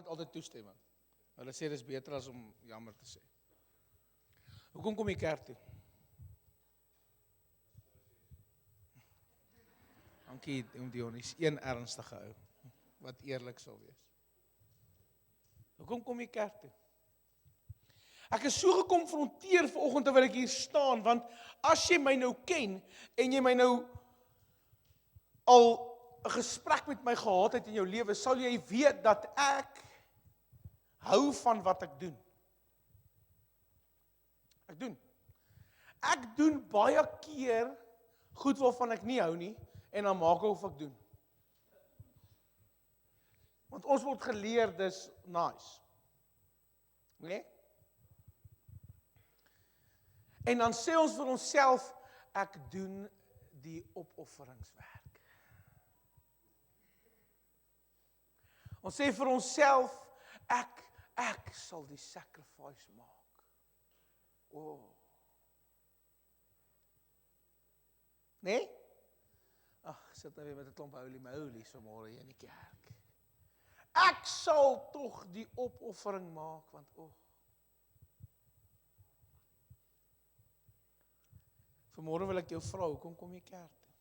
Altyd toestemming. Hulle sê dis beter as om jammer te sê. Hoekom kom jy kerk toe? Dankie Dionis, een ernstige ou wat eerlik sal wees. Hoekom kom jy kerk toe? Ek is so gekonfronteer vanoggend terwyl ek hier staan, want as jy my nou ken en jy my nou al 'n gesprek met my gehad het in jou lewe, sal jy weet dat ek hou van wat ek doen. Ek doen baie keer goed waarvan ek nie hou nie, en dan maak ek of ek doen. Want ons word geleer, dis nice. Nee? En dan sê ons vir onsself, ek doen die opofferingswerk. Ons sê vir onsself, ek sal die sacrifice maak. Nee? Ag, sit nou weer met 'n klomp holy moly vanmôre hier in die kerk. Ek sal tog die opoffering maak, want vanmôre wil ek jou vra, hoekom kom jy kerk toe?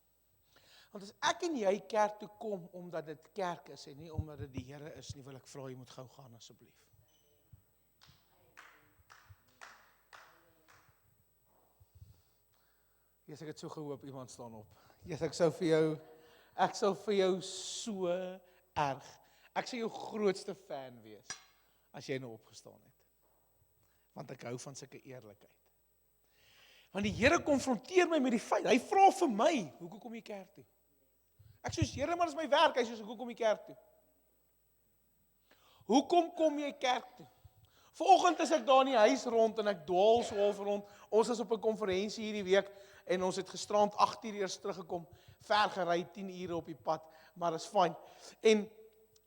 Want as ek en jy kerk toe kom, omdat dit kerk is, en nie omdat dit die Here is nie, wil ek vra, jy moet gou gaan asseblief. Jesus, ek het so gehoop, iemand staan op. Jesus, ek sou vir jou so erg, ek sou jou grootste fan wees, as jy nou opgestaan het. Want ek hou van sulke eerlikheid. Want die Here konfronteer my met die feit, hy vra vir my, hoekom kom jy kerk toe? Ek sê, Here, maar dis my werk, hy sê, hoekom kom jy kerk toe? Hoekom kom jy kerk toe? Vanoggend is ek daar in die huis rond, en ek dwaal so half rond, ons is op 'n konferensie hierdie week, en ons het gisterand 8:00 eers teruggekom, ver gery, 10 ure op die pad, maar is fyn. En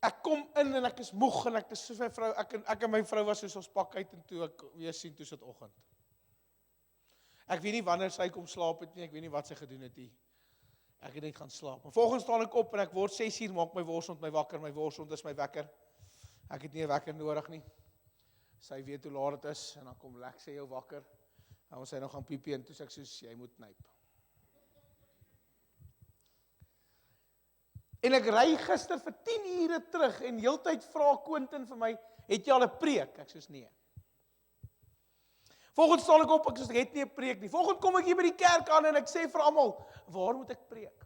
ek kom in, en ek is moeg, en ek is so my vrou, ek en my vrou was soos ons pak uit, en toe ek weer sien, toe sit oggend. Ek weet nie wanneer sy kom slaap het nie, ek weet nie wat sy gedoen het nie. Ek het net gaan slaap. Maar volgens staan ek op, en ek word 6:00, maak my worsond my wakker, my worsond is my wekker. Ek het nie 'n wekker nodig nie. Sy weet hoe laat dit is, en dan kom Lex sê jou wakker. En ons sy nou gaan piepie, en toe sê ek soos, jy moet knyp. En ek ry gister vir 10 ure terug, en heeltyd vra Quentin vir my, het jy al 'n preek? Ek soos, nee. Volgende staan ek op, ek soos, ek het nie 'n preek nie. Volgende kom ek hier by die kerk aan, en ek sê vir almal, waar moet ek preek?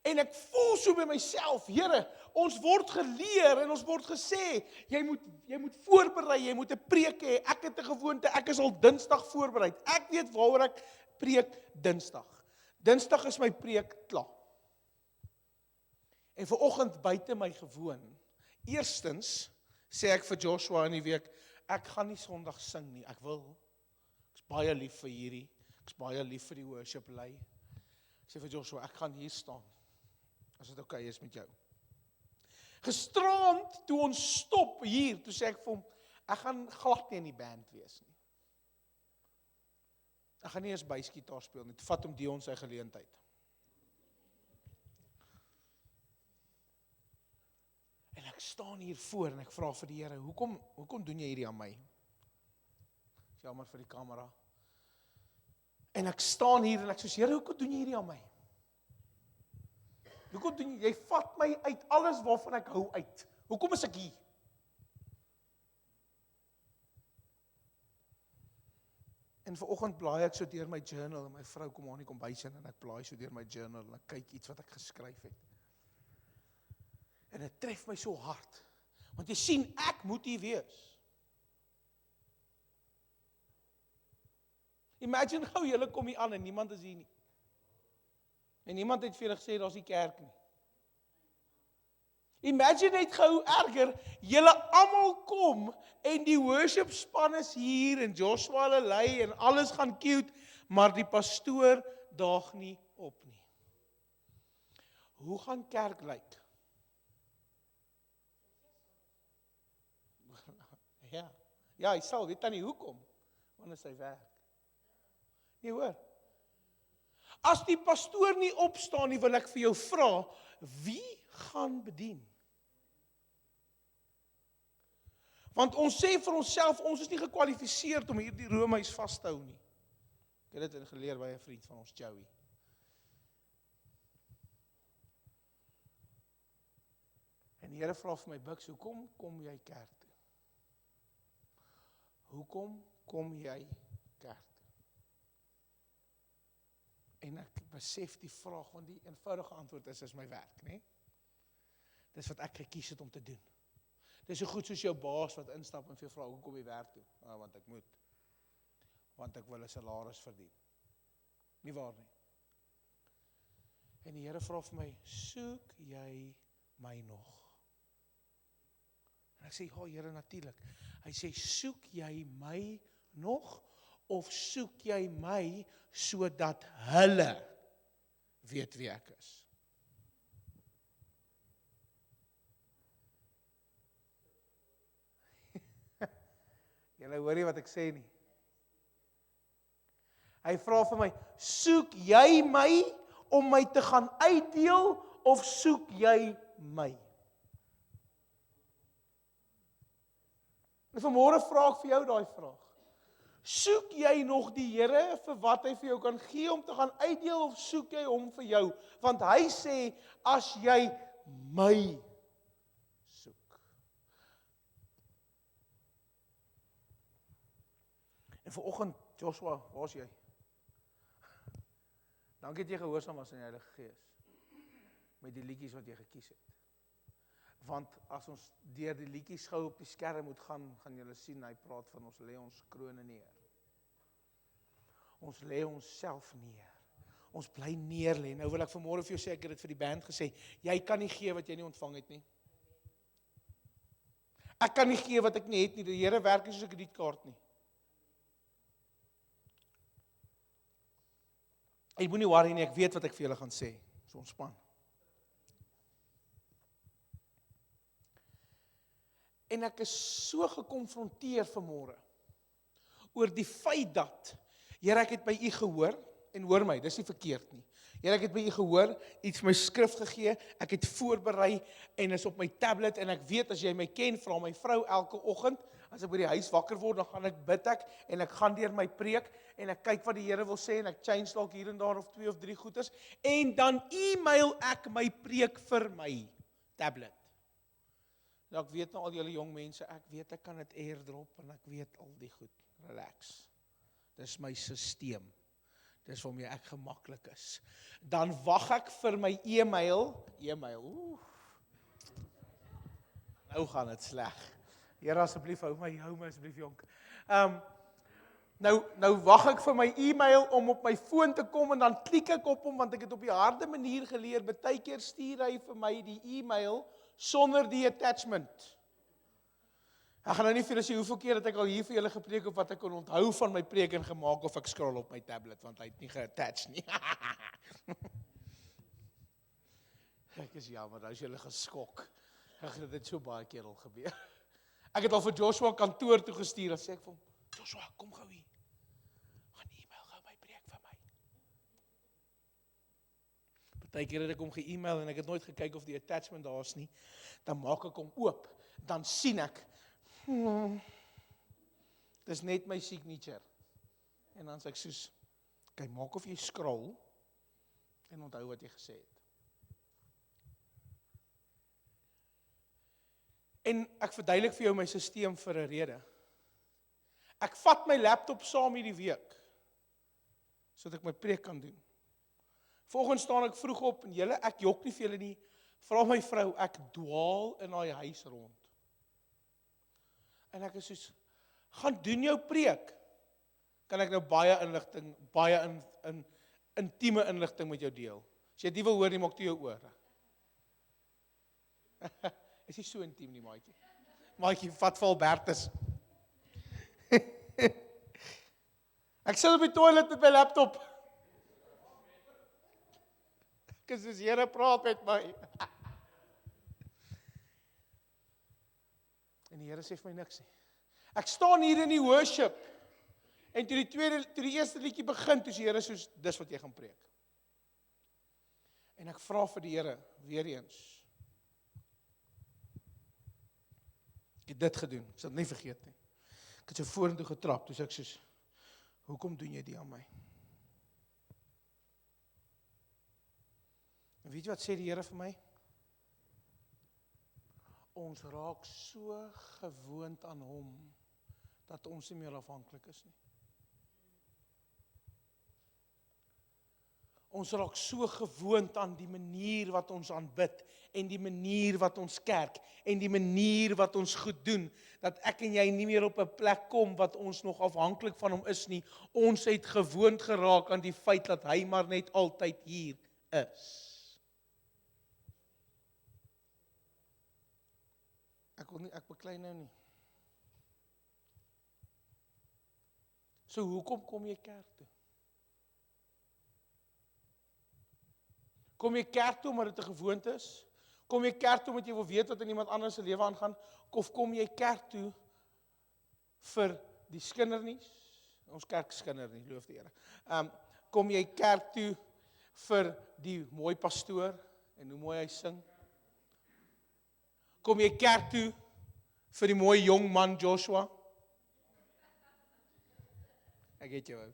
En ek voel so by myself, Here, ons word geleer en ons word gesê, jy moet voorberei, jy moet 'n preek hê. Ek het 'n gewoonte, ek is al Dinsdag voorberei. Ek weet waaroor ek preek Dinsdag. Dinsdag is my preek klaar. En vanoggend buite my gewoon. Eerstens sê ek vir Joshua in die week, ek gaan nie Sondag sing nie. Ek is baie lief vir hierdie. Ek is baie lief vir die worship lei. Ek sê vir Joshua, ek gaan hier staan. As dit okay is met jou. Gisterand, toe ons stop hier, toe sê ek vir hom, ek gaan glad nie in die band wees nie. Ek gaan nie eens basgitaar speel nie, toe vat hom Dion sy geleentheid. En ek staan hier voor en ek vra vir die Here, hoekom doen jy hierdie aan my? Jammer vir die kamera. En ek staan hier en ek sê, Here, hoekom doen jy hierdie aan my? Hoekom doen jy vat my uit alles waarvan ek hou uit. Hoekom is ek hier? En vanoggend blaai ek so deur my journal en my vrou kom aan die kombuis in en ek blaai so deur my journal en ek kyk iets wat ek geskryf het. En dit tref my so hard. Want jy sien, ek moet hier wees. Imagine gou julle kom hier aan en niemand is hier nie. En niemand het vir julle gesê daar's nie kerk nie. Imagine net gou erger, julle almal kom en die worship span is hier en Joshua hulle lei en alles gaan cute, maar die pastoor daag nie op nie. Hoe gaan kerk lyk? Ja, hy sal, weet dan nie hoekom, want is hy werk. Nee hoor. As die pastoor nie opstaan nie, wil ek vir jou vra, wie gaan bedien? Want ons sê vir onsself, ons is nie gekwalifiseerd om hierdie roomhuis vas te hou nie. Ek het dit geleer by 'n vriend van ons, Joey. En die Here vra vir my, Bux, hoekom kom jy kerk toe? Hoekom kom jy kerk toe? En ek besef die vraag, want die eenvoudige antwoord is my werk, né? Dis wat ek gekies het om te doen. Dis so goed soos jou baas wat instap en vir jou vra, hoekom kom jy werk toe? Want ek moet. Want ek wil 'n salaris verdien. Nie waar nie. En die Here vra vir my, soek jy my nog? En ek sê, ja Here, natuurlik. Hy sê, soek jy my nog, of soek jy my, sodat hulle weet wie ek is? Julle hoor nie wat ek sê nie. Hy vra vir my, soek jy my om my te gaan uitdeel, of soek jy my? En vanmôre vra ek vir jou daai vraag. Soek jy nog die Here vir wat hy vir jou kan gee om te gaan uitdeel, of soek jy hom vir jou? Want hy sê, as jy my soek. En vanoggend, Joshua, waar's jy? Dankie dat jy gehoorsaam was aan die Heilige Gees met die liedjies wat jy gekies het. Want as ons deur die liedjies gou op die skerm moet gaan julle sien, hy praat van ons lê ons krone neer. Ons lê onsself neer. Ons bly neer lê. Nou wil ek vanmôre vir jou sê, ek het dit vir die band gesê, jy kan nie gee wat jy nie ontvang het nie. Ek kan nie gee wat ek nie het nie. Die Here werk nie soos 'n kredietkaart nie. Jy moenie worry nie, ek weet wat ek vir julle gaan sê. So ontspan. En ek is so gekonfronteer vanmôre oor die feit dat, Here, ek het by u gehoor, en hoor my, dis nie verkeerd nie. Here, ek het by u gehoor, iets my skrif gegee, ek het voorberei en is op my tablet, en ek weet, as jy my ken, vra my vrou elke oggend, as ek by die huis wakker word, dan gaan ek bid en ek gaan deur my preek, en ek kyk wat die Here wil sê, en ek change dalk hier en daar, of 2 of 3 goeders, en dan e-mail ek my preek vir my tablet. Nou, ek weet nou al julle jong mense, ek weet ek kan dit airdrop, en ek weet al die goed, relax. Dis my sisteem. Dis waarmee ek gemaklik is. Dan wag ek vir my e-mail, nou gaan dit sleg. Here, asseblief, hou my asseblief jonk. Nou wag ek vir my e-mail om op my foon te kom, en dan klik ek op hom, want ek het op die harde manier geleer, baie keer stuur hy vir my die e-mail, sonder die attachment. Ek gaan nou nie vir julle sê hoeveel keer dat ek al hier vir julle gepreek of wat ek kon onthou van my preek en gemaak of ek scroll op my tablet, want hy het nie geattach nie. Ek is jammer, nou is julle geskok. Ek het dit so baie keer al gebeur. Ek het al vir Joshua kantoor toe gestuur, en sê ek vir hom, Joshua, kom gou hier. Gaan e-mail gou my preek vir my. Partykeer het ek hom ge-e-mail en ek het nooit gekyk of die attachment daar is nie. Dan maak ek hom oop, dan sien ek, dis net my signature. En dan sê ek soos, kyk, maak of jy scroll, en onthou wat jy gesê het. En ek verduidelik vir jou my sisteem vir 'n rede. Ek vat my laptop saam hierdie week, sodat ek my preek kan doen. Vanoggend staan ek vroeg op, en julle, ek jok nie vir julle nie, vra my vrou, ek dwaal in daai huis rond. En ek is soos, gaan doen jou preek. Kan ek nou baie inligting, baie intieme inligting met jou deel. As jy dit wil hoor, nie maak toe jou ore. Is nie so intiem nie, maatjie. Maatjie, vat vir Albertus. Ek sit op die toilet met my laptop. Ek is soos Here praat met my. En die Here sê vir my niks nie. Ek staan hier in die worship. En toe die eerste liedjie begin, toe sê die Here soos, dis wat jy gaan preek. En ek vra vir die Here, weer eens. Ek het dit gedoen, ek sal dit nie vergeet nie. Ek het so vorentoe getrap, toe sê ek soos, hoekom doen jy dit aan my? En weet jy wat sê die Here vir my? Ons raak so gewoond aan hom, dat ons nie meer afhanklik is nie. Ons raak so gewoond aan die manier wat ons aanbid, en die manier wat ons kerk, en die manier wat ons goed doen, dat ek en jy nie meer op 'n plek kom wat ons nog afhanklik van hom is nie. Ons het gewoond geraak aan die feit dat hy maar net altyd hier is. Ek beklei nou nie. So hoekom kom jy kerk toe? Kom jy kerk toe omdat dit 'n gewoonte is? Kom jy kerk toe omdat jy wil weet wat in iemand anders se lewe aangaan? Of kom jy kerk toe vir die skindernuus? Ons kerk skinder nie, loof die Here. Kom jy kerk toe vir die mooi pastoor en hoe mooi hy sing? Kom jy kerk toe vir die mooi jong man Joshua? Ek het jou.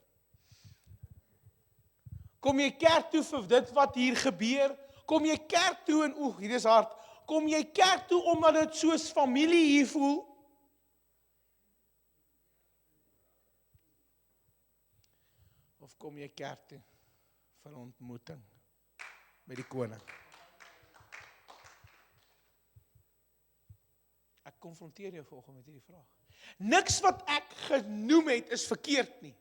Kom jy kerk toe vir dit wat hier gebeur? Kom jy kerk toe en hier is hard. Kom jy kerk toe omdat dit soos familie hier voel? Of kom jy kerk toe vir ontmoeting met die koning? Ek konfronteer jou vanoggend met hierdie vraag. Niks wat ek genoem het is verkeerd nie.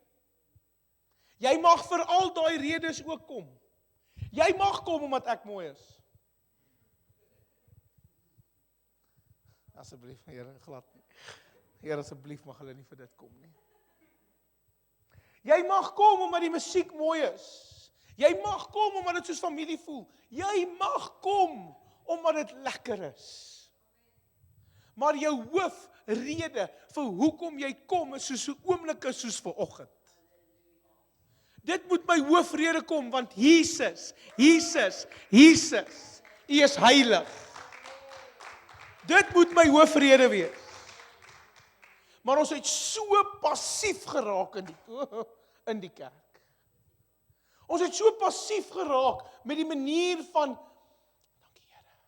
Jy mag vir al daai redes ook kom. Jy mag kom omdat ek mooi is. Asseblief, Here, glad nie. Here, asseblief mag hulle nie vir dit kom nie. Jy mag kom omdat die musiek mooi is. Jy mag kom omdat dit soos familie voel. Jy mag kom omdat dit lekker is. Maar jou hoofrede vir hoekom jy kom is soos 'n oomblik is soos vanoggend. Dit moet my hoofrede kom, want Jesus, U is heilig. Dit moet my hoofrede wees. Maar ons het so passief geraak in die kerk. Ons het so passief geraak met die manier van, dankie Here.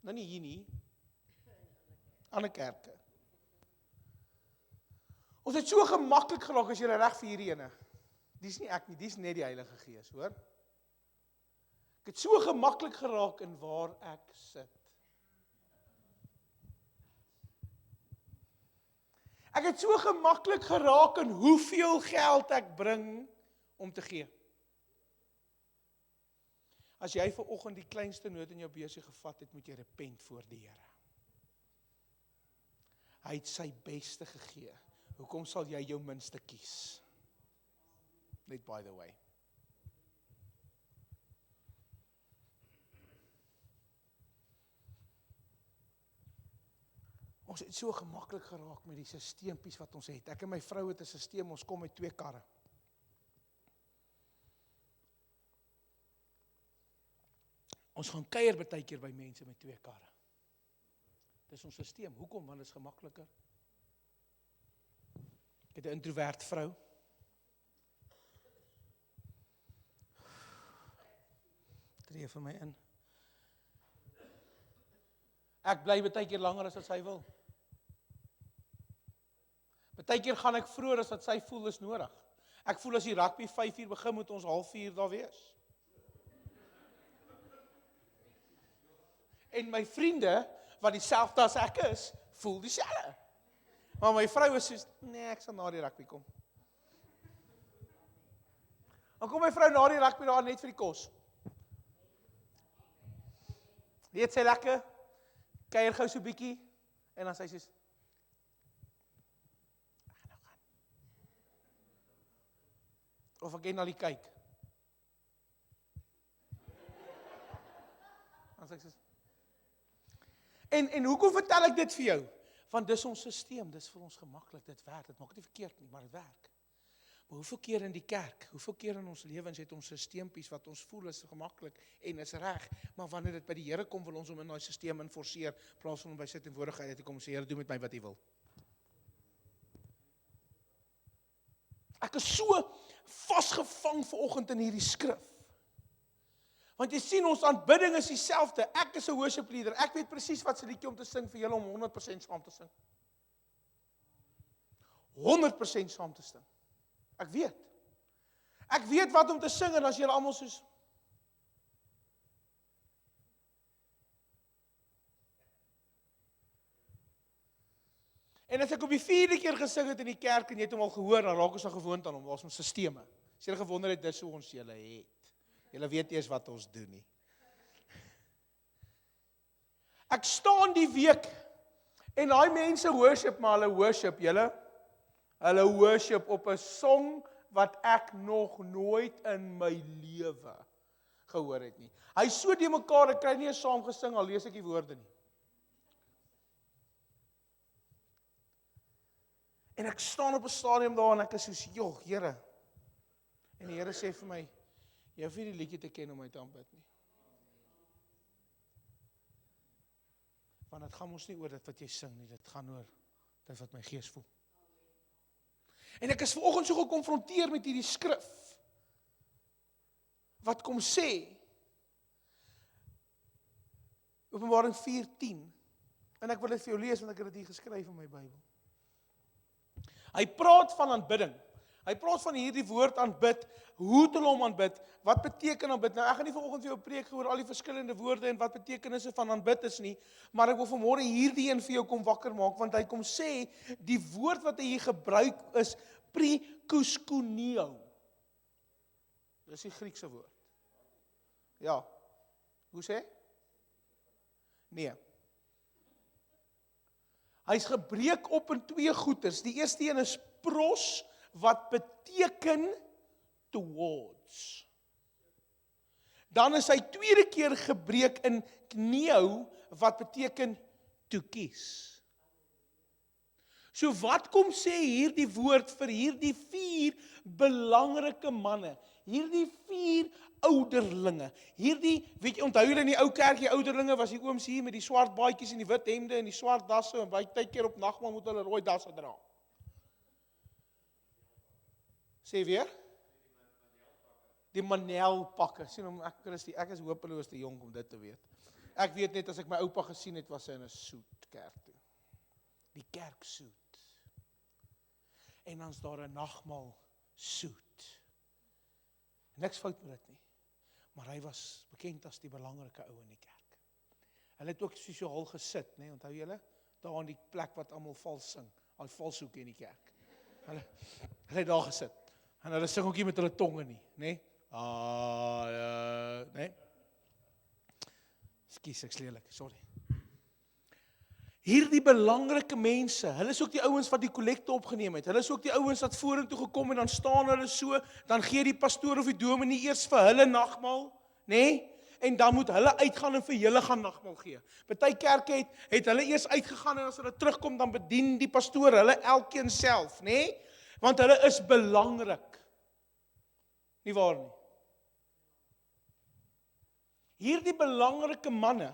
Nou nie hier nie, ander kerke. Ons het so gemaklik geraak as jy reg vir hierdie ene. Dis nie ek nie, dis net die Heilige Gees, hoor. Ek het so gemaklik geraak in waar ek sit. Ek het so gemaklik geraak in hoeveel geld ek bring om te gee. As jy vanoggend die kleinste noot in jou beursie gevat het, moet jy repent voor die Here. Hy het sy beste gegee. Hoekom sal jy jou minste kies? Net by the way. Ons het so gemaklik geraak met die sisteempies wat ons het. Ek en my vrou het 'n sisteem, ons kom met 2 karre. Ons gaan kuier baie keer by mense met 2 karre. Dis ons sisteem. Hoekom? Want dit is gemakliker. Ek het 'n introvert vrou. Tree vir my in. Ek bly baie keer langer as wat sy wil. Baie keer gaan ek vroeër as wat sy voel is nodig. Ek voel as die rugby 5:00 begin, moet ons 3:30 daar wees. En my vriende, wat dieselfde as ek is, voel dieselfde. Maar my vrou is soos, nee, ek sal na die rugby kom. Dan kom my vrou na die rugby daar net vir die kos. Weet sy lekker, kuier gou so bietjie, en dan sy soos, nou gaan. Of ek na die kyk. Dan sê ek soos, en hoekom vertel ek dit vir jou? Want dis ons stelsel, dis vir ons gemaklik, dit werk, dit maak nie verkeerd nie, maar dit werk. Maar hoeveel keer in die kerk, hoeveel keer in ons lewens het ons stelseltjies wat ons voel is gemaklik en is reg, maar wanneer dit by die Here kom, wil ons hom in daai stelsel inforceer, plaas van hom by sy teenwoordigheid te kom sê, Here, doen met my wat U wil. Ek is so vasgevang vanoggend in hierdie skrif. Want jy sien, ons aanbidding is dieselfde. Ek is 'n worship leader. Ek weet presies wat se liedjie om te sing vir julle om 100% saam te sing. 100% saam te sing. Ek weet. Ek weet wat om te sing en as julle almal soos En as ek op die 4de keer gesing het in die kerk en jy het hom al gehoor, dan raak ons al gewoond aan hom, ons sisteme. As jy gewonder het, dis hoe ons julle het. Julle weet eers wat ons doen nie. Ek staan die week en daai mense worship, maar hulle worship op 'n song wat ek nog nooit in my lewe gehoor het nie. Hy is so de mekaar, ek kry nie eens saam gesing al lees ek die woorde nie. En ek staan op 'n stadium daar en ek is soos, "Joh, Here." En die Here sê vir my, "Jy hoef nie die liedjie te ken om my te aanbid nie." Want dit gaan mos nie oor dit wat jy sing nie, dit gaan oor dit wat my gees voel. En ek is vanoggend so gekonfronteer met hierdie skrif, wat kom sê, Openbaring 4:10, en ek wil dit vir jou lees, want ek het dit hier geskryf in my Bybel. Hy praat van aanbidding. Hy praat van hierdie woord aanbid, hoe te hom aanbid, wat beteken aanbid? Nou ek gaan nie vanoggend vir jou preek oor al die verskillende woorde en wat betekenisse van aanbid is nie, maar ek wil vanmôre hierdie een vir jou kom wakker maak, want hy kom sê, die woord wat hy hier gebruik is prikoskuneo. Dis die Griekse woord. Ja. Hoe sê? Nee. Hy's gebreek op in 2 goeters. Die eerste een is pros, wat beteken towards. Dan is hy tweede keer gebreek in kneo, wat beteken to kiss. So wat kom sê hierdie woord vir hierdie 4 belangrike manne, hierdie 4 ouderlinge, hierdie, weet jy, onthou julle in die ou kerkie ouderlinge, was die ooms hier met die swart baadjies en die wit hemde en die swart dasse, en baie tydkeer op nagmaal moet hulle rooi dasse dra. Sê weer? Die manelpakke. Sien hom, ek is hopeloos te jonk om dit te weet. Ek weet net, as ek my oupa gesien het, was hy in 'n soet kerk toe. Die kerk soet. En dan's daar 'n nagmaal soet. Niks fout met dit nie. Maar hy was bekend as die belangrike ou in die kerk. Hulle het ook sosiaal gesit, né? Onthou julle? Daar in die plek wat almal vals sing, daai valshoekie in die kerk. Hulle het daar gesit. En hulle sing ook nie met hulle tonge nie, né? Né? Skus, ek's lelik, sorry. Hierdie belangrike mense, hulle is ook die ouens wat die kollekte opgeneem het. Hulle is ook die ouens wat vorentoe gekom en dan staan hulle so, dan gee die pastoor of die dominee eers vir hulle nagmaal, né? En dan moet hulle uitgaan en vir julle gaan nagmaal gee. Party kerke het hulle eers uitgegaan en as hulle terugkom dan bedien die pastoor hulle elkeen self, né? Want hulle is belangrik. Nie waar nie? Hierdie belangrike manne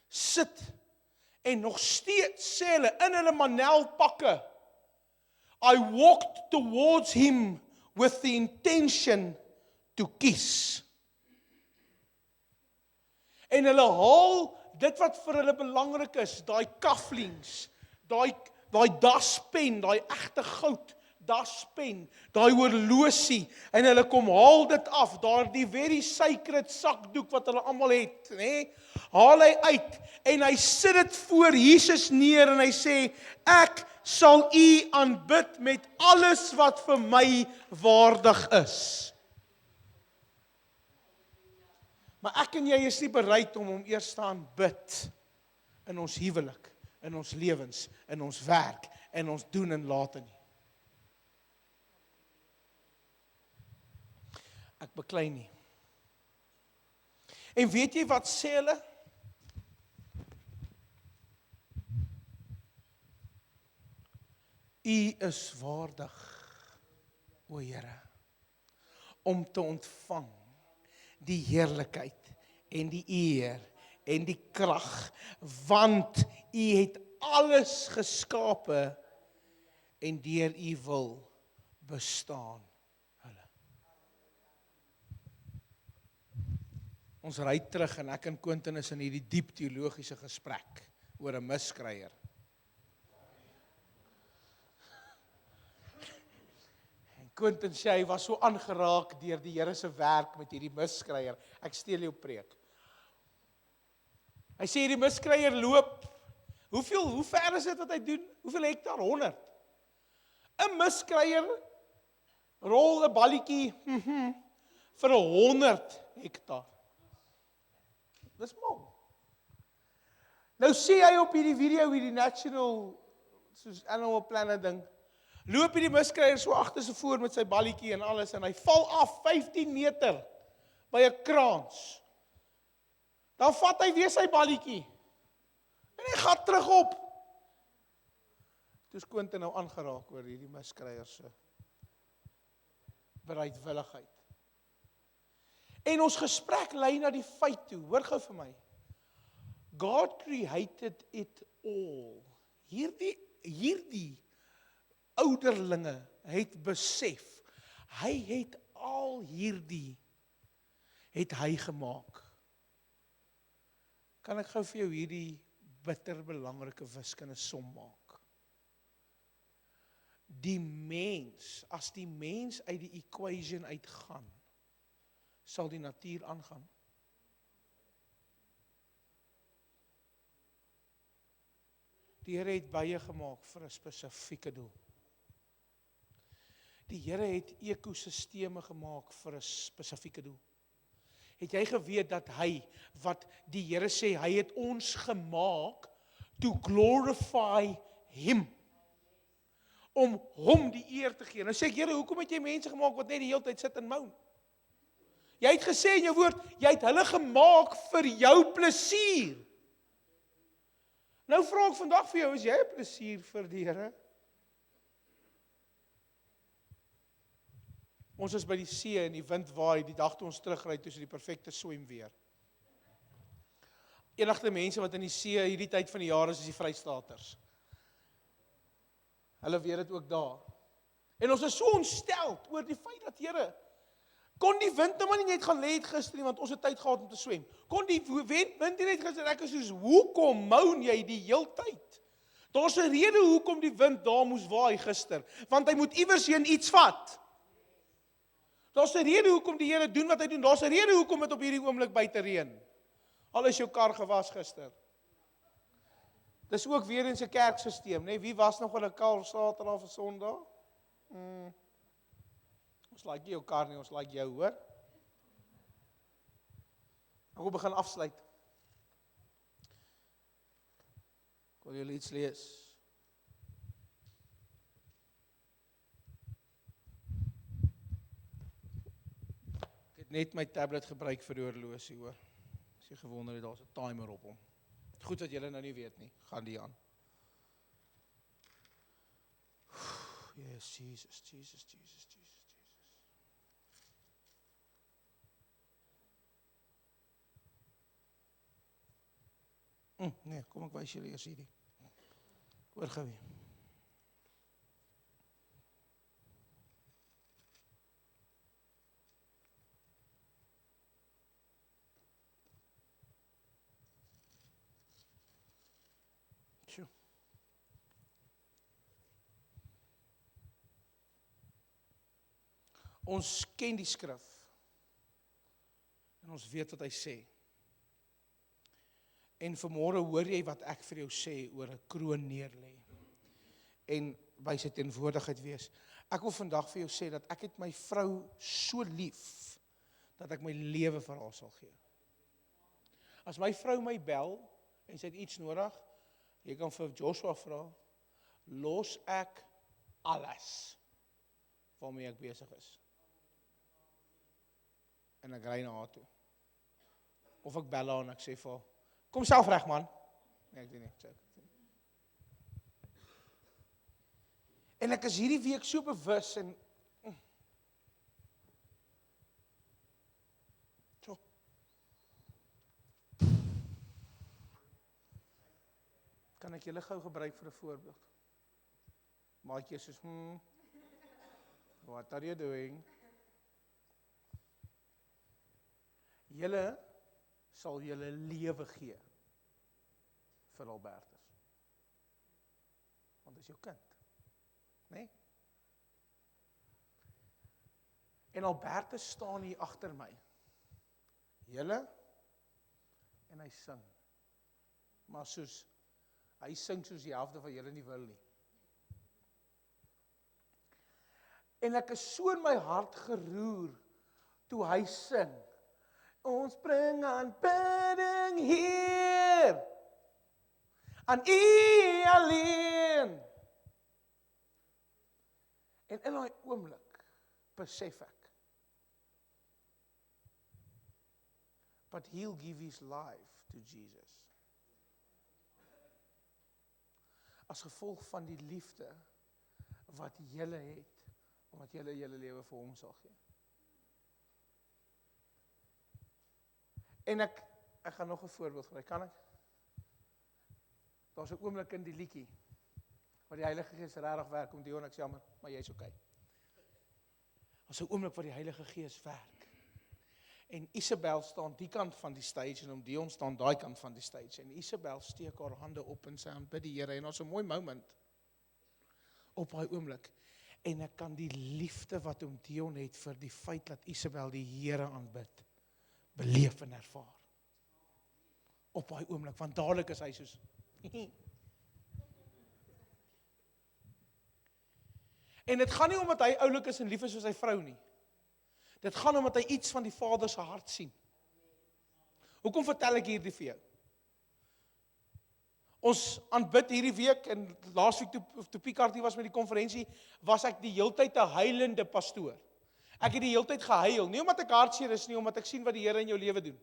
sit en nog steeds sê hulle in hulle manelpakke, I walked towards him with the intention to kiss. En hulle haal dit wat vir hulle belangrik is, daai cufflinks, daai daspen, daai egte goud, daspen, daai horlosie, en hulle kom haal dit af, daardie very sacred sakdoek wat hulle almal het, né? Haal hy uit, en hy sit dit voor Jesus neer, en hy sê, ek sal U aanbid met alles wat vir my waardig is. Maar ek en jy is nie bereid om hom eers te aanbid in ons huwelik, in ons lewens, in ons werk, in ons doen en late nie. Ek beklei nie. En weet jy wat sê hulle? U is waardig, o Here, om te ontvang die heerlikheid en die eer en die krag, want u het alles geskape en deur u wil bestaan hulle. Ons ry terug en ek en Quentin is in hierdie diep teologiese gesprek oor 'n miskreier. Quentin sê hy was so aangeraak deur die Here se werk met hierdie miskreier. Ek steel jou preek. Hy sê hierdie miskreier loop. Hoe ver is dit wat hy doen? Hoeveel hektaar? 100. 'n Miskreier rol 'n balletjie vir 100 hektaar. Dis mal. Nou sê hy op hierdie video hierdie national soos animal planet ding. Loop hierdie miskreier so agter se voor met sy balletjie en alles en hy val af 15 meter by 'n kraans. Dan vat hy weer sy balletjie en hy gaan terug op. Toe's Quentin nou aangeraak oor hierdie miskreier se bereidwilligheid. En ons gesprek lei na die feit toe, hoor gou vir my. God created it all. Hierdie ouderlinge het besef, hy het al hierdie, het hy gemaak. Kan ek gou vir jou hierdie bitter belangrike wiskunde som maak? Die mens, as die mens uit die equation uitgaan, sal die natuur aangaan. Die Here het baie gemaak vir 'n spesifieke doel. Die Here het ekosisteme gemaak vir 'n spesifieke doel. Het jy geweet dat hy, wat die Here sê, hy het ons gemaak to glorify him. Om hom die eer te gee. Nou sê ek, Here, hoekom het jy mense gemaak wat net die hele tyd sit en moan? Jy het gesê in jou woord, jy het hulle gemaak vir jou plesier. Nou vra ek vandag vir jou, is jy 'n plesier vir die Here? Ons is by die see en die wind waai, die dag toe ons terugry, toe is die perfekte swemweer. Enigste mense wat in die see hierdie tyd van die jaar is die Vrystaaters. Hulle weet dit ook daar. En ons is so ontsteld oor die feit dat, Here, kon die wind nou maar nie net gaan lê het gister nie, want ons het tyd gehad om te swem. Kon die wind nie net gister, ek is soos, hoekom moan jy die heel tyd? Daar's 'n rede hoekom die wind daar moes waai gister, want hy moet iewers heen iets vat. Daar's 'n rede hoekom die Here doen wat hy doen. Daar's 'n rede hoekom dit op hierdie oomblik buite reën. Al is jou kar gewas gister. Dis ook weer in 'n kerkstelsel, né? Wie was nog wel 'n kar Saterdag of Sondag? Ons like jou kar nie, ons like jou, hoor. Ek wil begin afsluit. Ek wil julle iets lees. Net my tablet gebruik vir die horlosie, hoor. As jy gewonder het, daar's 'n timer op hom. Goed dat julle nou nie weet nie, gaan die aan. Yes, Jesus. Nee, kom ek wys julle eers hierdie. Hoor gou weer. Ons ken die skrif en ons weet wat hy sê. En vanmôre hoor jy wat ek vir jou sê oor 'n kroon neerlê en by sy teenwoordigheid wees. Ek wil vandag vir jou sê dat ek het my vrou so lief dat ek my lewe vir haar sal gee. As my vrou my bel, en sy het iets nodig, jy kan vir Joshua vra, los ek alles, waarmee ek besig is. En ek ry na haar toe. Of ek bel haar en ek sê vir haar, kom self reg man. Nee, ek doen nie. En ek is hierdie week so bewus en so. Kan ek julle gou gebruik vir 'n voorbeeld? Maatjie soos, what are you doing? Julle sal julle lewe gee vir Albertus. Want dit is jou kind. Nee? En Albertus staan hier agter my. Julle en hy sing. Maar hy sing soos die helfte van julle nie wil nie. En ek is so in my hart geroer toe hy sing. Ons bring aanbidding hier aan U alleen. En in daai oomblik besef ek, but he'll give his life to Jesus. As gevolg van die liefde wat julle het, omdat julle julle lewe vir hom sal gee. En ek gaan nog 'n voorbeeld gebruik, kan ek? Daar's 'n oomblik in die liedjie waar die Heilige Gees regtig werk om Dion, ek sê jammer, maar jy's okay. Daar's 'n oomblik waar die Heilige Gees werk. En Isabel staan die kant van die stage en Dion staan daai kant van die stage. En Isabel steek haar hande op en sy aanbid die Here en daar's 'n mooi moment op daai oomblik. En ek kan die liefde wat Dion het vir die feit dat Isabel die Here aanbid, beleef en ervaar. Op daai oomblik, want dadelik is hy soos En dit gaan nie omdat hy oulik is en lief is vir sy vrou nie. Dit gaan omdat hy iets van die Vader se hart sien. Hoekom vertel ek hierdie vir jou? Ons aanbid hierdie week en laasweek toe Pieckard hier was met die konferensie, was ek die heeltyd 'n huilende pastoor. Ek het die heeltyd gehuil, nie omdat ek hartseer is nie, omdat ek sien wat die Here in jou lewe doen.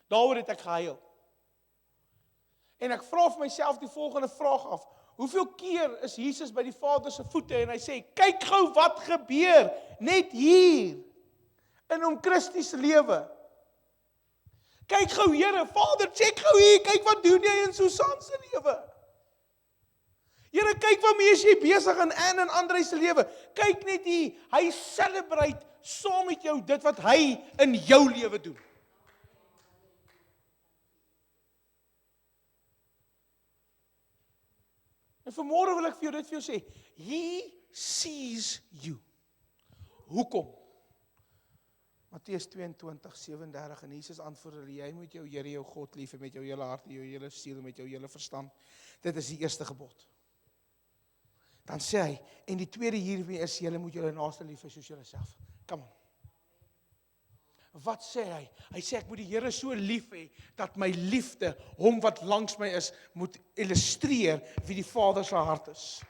Daaroor het ek gehuil. En ek vra vir myself die volgende vraag af. Hoeveel keer is Jesus by die Vader se voete en hy sê, kyk gou wat gebeur, net hier, in hom Christus se lewe. Kyk gou Here, Vader, check gou hier, kyk wat doen jy in Susan se lewe. Here, kyk waarmee is jy besig in Anne en Andre se lewe. Kyk net hier, hy celebrate saam met jou dit wat hy in jou lewe doen. En vanmôre wil ek vir jou dit vir jou sê, he sees you. Hoekom? Matteus 22:37 en Jesus antwoord hulle, jy moet jou Here jou God lief hê met jou hele hart, jou hele siel, met jou hele verstand. Dit is die eerste gebod. Dan sê hy, en die tweede hiermee is, julle moet julle naaste lief hê soos julleself. Come on. Wat sê hy? Hy sê ek moet die Here so lief hê dat my liefde hom wat langs my is moet illustreer wie die Vader se hart is.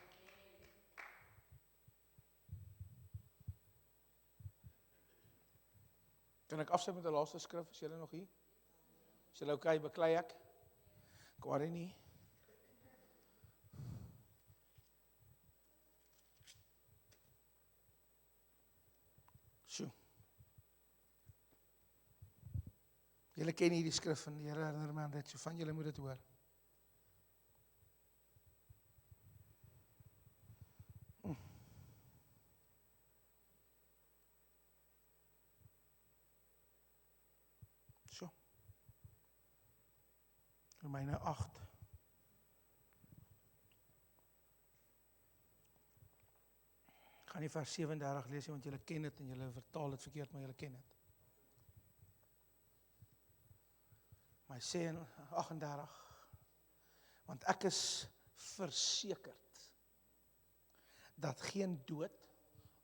Kan ek afsluit met 'n laaste skrif? Is julle nog hier? Is julle okay? Beklei ek? Ek worry nie. So. Julle ken hierdie skrif en die Here herinner my aan dit, so van julle moet dit hoor. So. Romeine 8. Ek gaan nie vers 37 lees nie, want julle ken dit en julle vertaal dit verkeerd, maar julle ken dit. Maar hy sê in 38, want ek is versekerd dat geen dood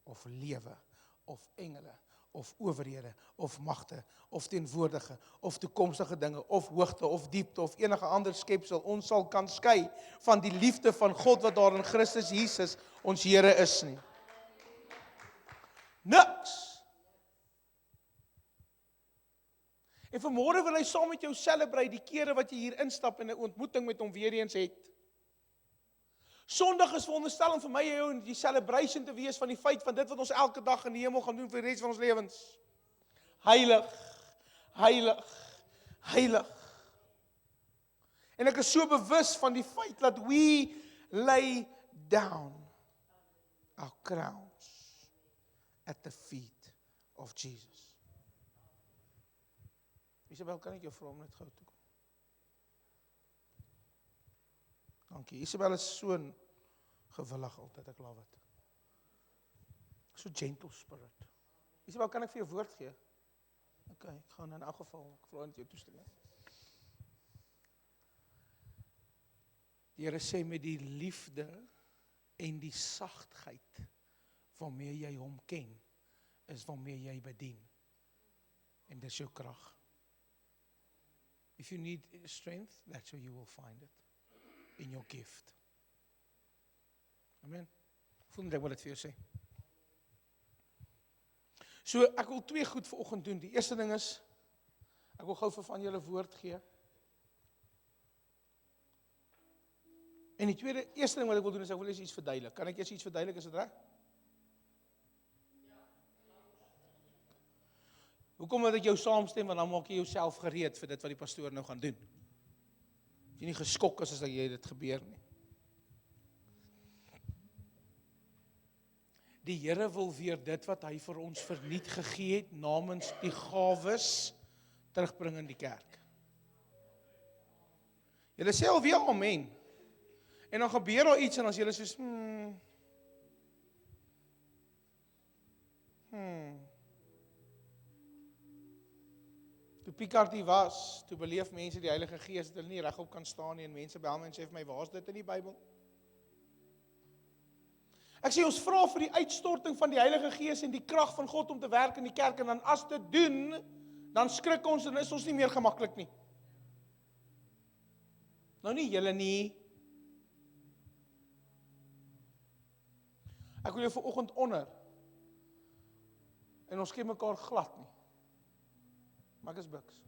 of lewe of engele of owerhede, of magte, of teenwoordige, of toekomstige dinge, of hoogte, of diepte, of enige ander skepsel, ons sal kan skei van die liefde van God wat daar in Christus Jesus, ons Here is nie. Niks. En vanmôre wil hy saam met jou celebrate die kere wat jy hier instap en 'n ontmoeting met hom weer eens het. Sondag is veronderstel om vir my en jou die celebration te wees van die feit van dit wat ons elke dag in die hemel gaan doen vir die res van ons lewens. Heilig, heilig, heilig. En ek is so bewus van die feit dat we lay down our crowns at the feet of Jesus. Isabel, kan ek jou vra om net gou toe kom? Dankie. Isabel is so gewillig altyd, ek love it. So gentle spirit. Isabel, kan ek vir jou woord gee? Ok, ek gaan in elk geval, ek vra net jou toestemming. Die Here sê met die liefde en die sagtheid waarmee jy hom ken, is waarmee jy bedien. En dis jou krag. If you need strength, that's where you will find it. In your gift. Amen. Voel net ek wil dit vir jou sê. So, ek wil 2 goed vanoggend doen. Die eerste ding is, ek wil gou vir van julle woord gee. En die eerste ding wat ek wil doen is, ek wil eers iets verduidelik. Kan ek eers iets verduidelik, is dit reg? Hoekom moet ek jou saamstem, want dan maak jy jouself gereed vir dit wat die pastoor nou gaan doen. As jy nie geskok is as dat jy dit gebeur nie. Die Here wil weer dit wat hy vir ons verniet gegee het, namens die gawes, terugbring in die kerk. Julle sê alweer amen. En dan gebeur daar iets en as julle soos, Toe Picard hier was, toe beleef mense die Heilige Gees dat hulle nie regop kan staan nie en mense bel my en sê vir my, waar is dit in die Bybel? Ek sê ons vra vir die uitstorting van die Heilige Gees en die krag van God om te werk in die kerk en dan as dit doen, dan skrik ons en is ons nie meer gemaklik nie. Nou nie julle nie. Ek wil jou vanoggend onder en ons ken mekaar glad nie. Maar ek is Bux.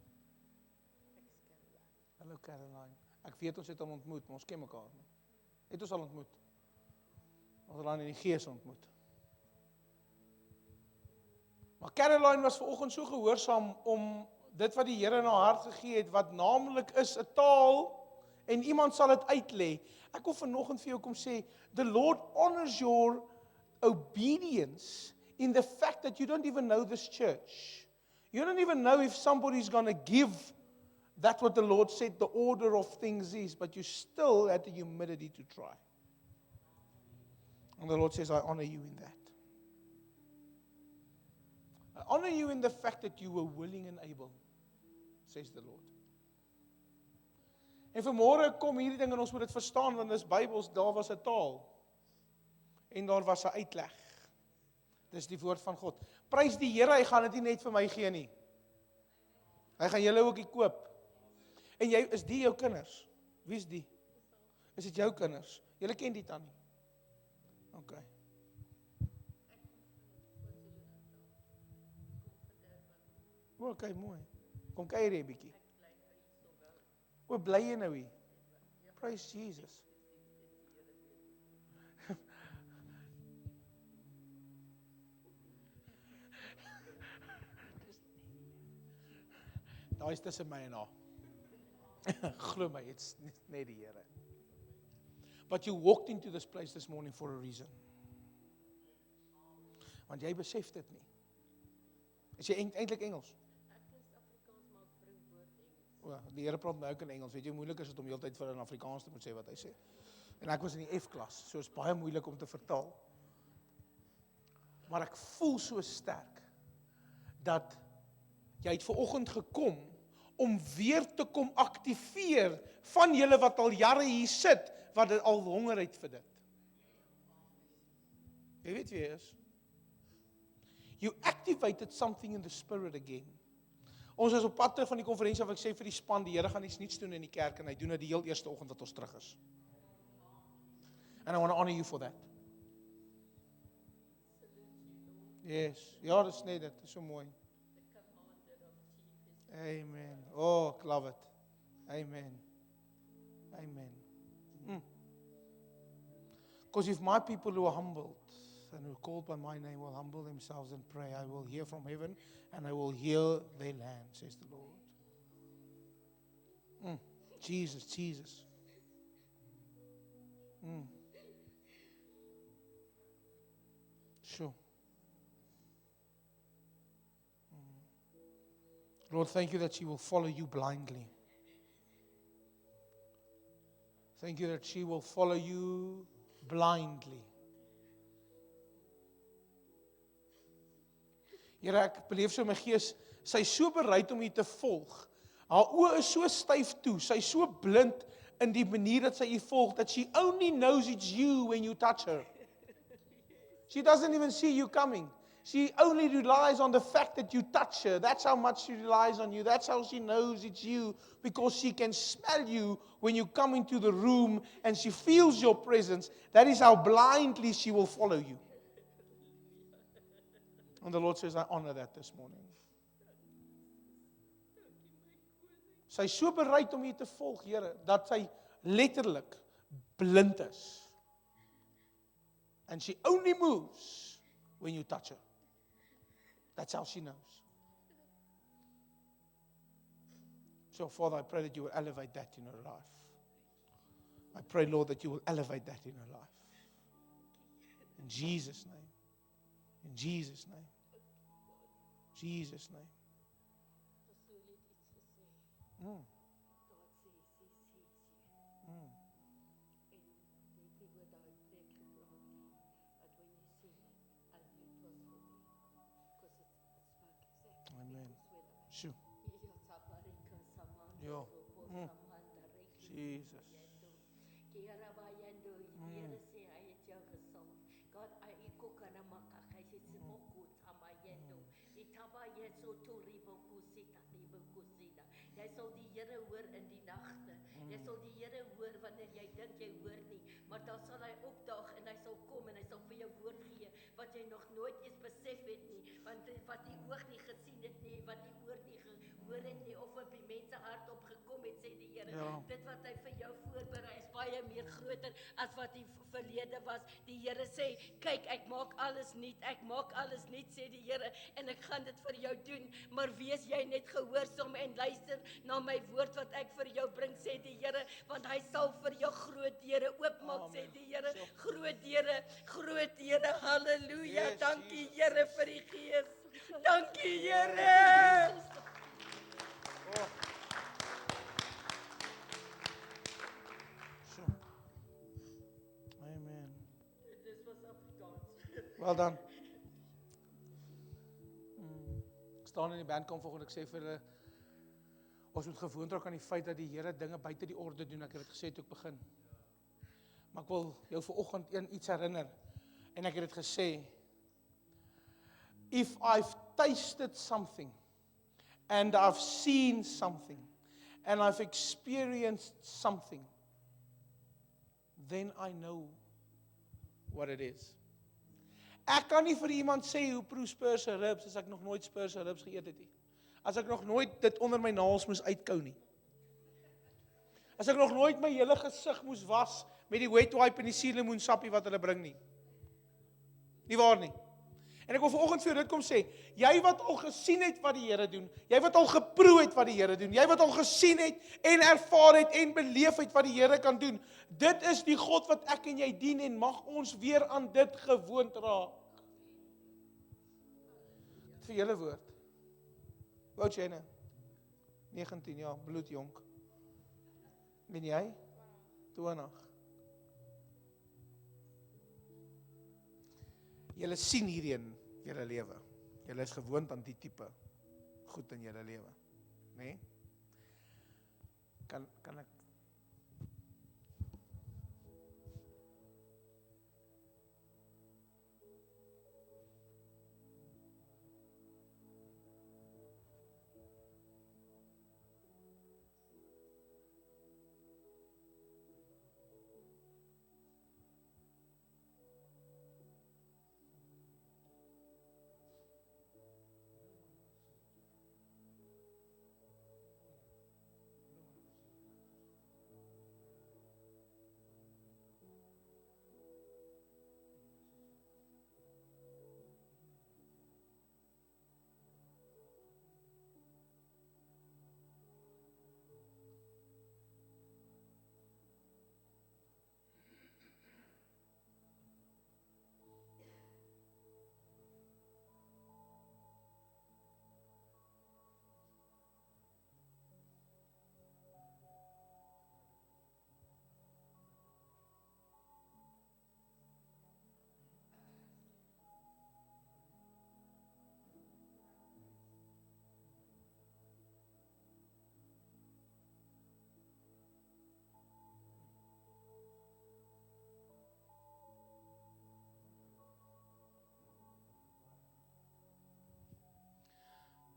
Hallo Caroline. Ek weet ons het hom ontmoet, maar ons ken mekaar nie. Het ons al ontmoet? Ons het dan in die gees ontmoet. Maar Caroline was vanoggend so gehoorsaam om dit wat die Here in haar hart gegee het, wat naamlik is 'n taal en iemand sal dit uitlê. Ek wil vanoggend vir jou kom sê, the Lord honors your obedience in the fact that you don't even know this church. You don't even know if somebody's going to give that what the Lord said the order of things is, but you still had the humility to try. And the Lord says, I honor you in that. I honor you in the fact that you were willing and able, says the Lord. En vanmôre kom hierdie ding en ons moet dit verstaan, want dis Bybels, daar was 'n taal. En daar was 'n uitleg. Dis die woord van God. Prys die Here, hy gaan dit nie net vir my gee nie. Hy gaan julle ook koop. En jy, is die jou kinders? Wie is die? Is dit jou kinders? Julle ken die tannie? OK. OK, mooi. Kom kuier hier 'n bietjie. O, bly jy nou hier? Praise Jesus. Daar is tussen my en haar. Glo my, it's net die Here. But you walked into this place this morning for a reason. Want jy besef dit nie. Is jy eintlik Engels? Ek is Afrikaans, maar ek bring woord Engels. O, die Here praat my ook in Engels. Weet jy hoe moeilik is dit om heeltyd vir in Afrikaans te moet sê wat hy sê? En ek was in die F-klas, so is baie moeilik om te vertaal. Maar ek voel so sterk dat jy het vanoggend gekom om weer te kom aktiveer van julle wat al jare hier sit, wat dit al honger het vir dit. Jy weet wie hy is. You activated something in the spirit again. Ons is op pad terug van die konferensie waar ek sê vir die span, die Here gaan iets nuuts doen in die kerk en hy doen dit die heel eerste oggend wat ons terug is. And I want to honor you for that. Yes, ja, dis net dit, is so mooi. Amen. Oh, ek love it. Amen. Amen. Because if my people who are humbled and who are called by my name will humble themselves and pray, I will hear from heaven and I will heal their land, says the Lord. Jesus, Jesus. Sure. Lord, thank you that she will follow you blindly. Thank you that she will follow you blindly. Here, ek beleef so my gees, sy is so bereid om u te volg. Haar oë is so styf toe, sy is so blind in die manier dat sy u volg, that she only knows it's you when you touch her. She doesn't even see you coming. She only relies on the fact that you touch her. That's how much she relies on you. That's how she knows it's you, because she can smell you when you come into the room and she feels your presence. That is how blindly she will follow you. And the Lord says, I honor that this morning. Sy is so bereid om u te volg, Here, dat sy letterlik blind is. And she only moves when you touch her. That's how she knows. So, Father, I pray that you will elevate that in her life. I pray, Lord, that you will elevate that in her life. In Jesus' name. In Jesus' name. Jesus' name. Amen. Sure. Ja. Jesus. Jy sal die Here hoor in die nagte. Jy sal die Here hoor wanneer jy dink jy hoor nie, maar dan sal hy opdaag en hy sal kom en hy sal vir jou woord gee wat jy nog nooit eens besef het nie, want wat die oog nie gesien het nie, wat die oor nie gehoor het nie, of op die mense hart opgekom het, sê die Here. Ja. Dit wat hy vir jou voorberei is baie meer groter as wat die verlede was. Die Here sê, kyk, ek maak alles nuut, sê die Here, en ek gaan dit vir jou doen, maar wees jy net gehoorsaam en luister na my woord wat ek vir jou bring, sê die Here, want hy sal vir jou groot deure oopmaak, sê die Here, groot deure, halleluja, yes, dankie Here vir die Gees, dankie Here. Amen. Dit was Afrikaans. Well done. Ek staan in die bandkamp vanoggend, ek sê vir hulle, ons moet gewoond raak aan die feit dat die Here dinge buite die orde doen. Ek het dit gesê toe ek begin. Maar ek wil jou vanoggend iets herinner. En ek het dit gesê, if I've tasted something, and I've seen something, and I've experienced something, then I know what it is. Ek kan nie vir iemand sê hoe proe Spurs se ribs as ek nog nooit Spurs se ribs geëet het nie. As ek nog nooit dit onder my naels moes uitkou nie. As ek nog nooit my hele gesig moes was met die wet wipe en die suurlemoensappie wat hulle bring nie. Nie waar nie. En ek wil vanoggend vir jou dit kom sê, jy wat al gesien het wat die Here doen, jy wat al geproe het wat die Here doen, jy wat al gesien het en ervaar het en beleef het wat die Here kan doen, dit is die God wat ek en jy dien en mag ons weer aan dit gewoond raak. Vir julle woord. Hoe oud jy nou? 19 jaar, bloedjonk. En jy? 20. Julle sien hierheen julle lewe. Julle is gewoond aan die tipe goed in julle lewe, né? Kan ek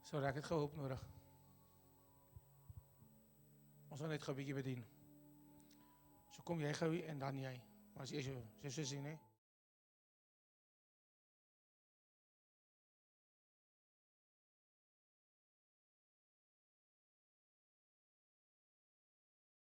Sorry, ek het gou hulp nodig. Ons gaan net gou 'n bietjie bedien. So kom jy gou en dan jy. Maar as jy so sien, hè?